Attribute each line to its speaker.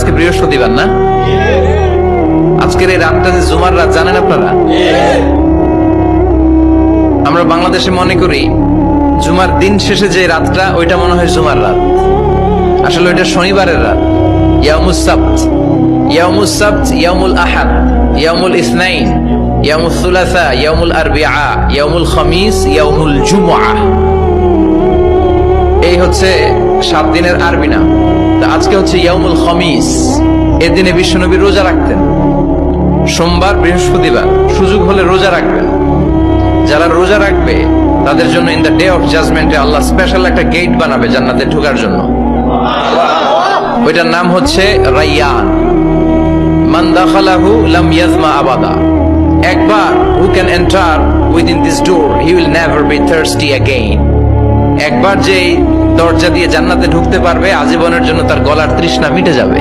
Speaker 1: আজকে বৃহস্পতিবার না? আজকের এই রাতটা যে জুমার রাত জানেন আপনারা? আমরা বাংলাদেশে মনে করি জুমার দিন শেষে যে রাতটা ওইটা মনে হয় জুমার রাত, আসলে ওইটা শনিবারের রাত। ইয়াউমুস সাবত, ইয়াউমুস সাবত, ইয়াউমুল আহাদ, ইয়াউমুল ইসনাইন, ইয়াউমুল সুলাসা, ইয়াউমুল আরবিআ, ইয়াউমুল খামিস, ইয়াউমুল জুমআ। এই হচ্ছে 7 দিনের আরবি নাম। তা আজকে হচ্ছে ইয়াউমুল খামিস। এর দিনে বিশ্বনবী রোজা রাখতেন। সোমবার, বৃহস্পতিবার সুযোগ হলে রোজা রাখবেন। যারা রোজা রাখবে তাদের জন্য ইন দ্য ডে অফ জাজমেন্টে আল্লাহ স্পেশাল একটা গেট বানাবে জান্নাতে ঢোকার জন্য। ওইটার নাম হচ্ছে রাইয়ান। মান দাখালাহু লাম ইয়াজমা আবাদা। একবার who can enter within this door he will never be thirsty again. একবার যে দরজা দিয়ে জান্নাতে ঢুকতে পারবে আজীবনের জন্য তার গলার তৃষ্ণা মিটে যাবে।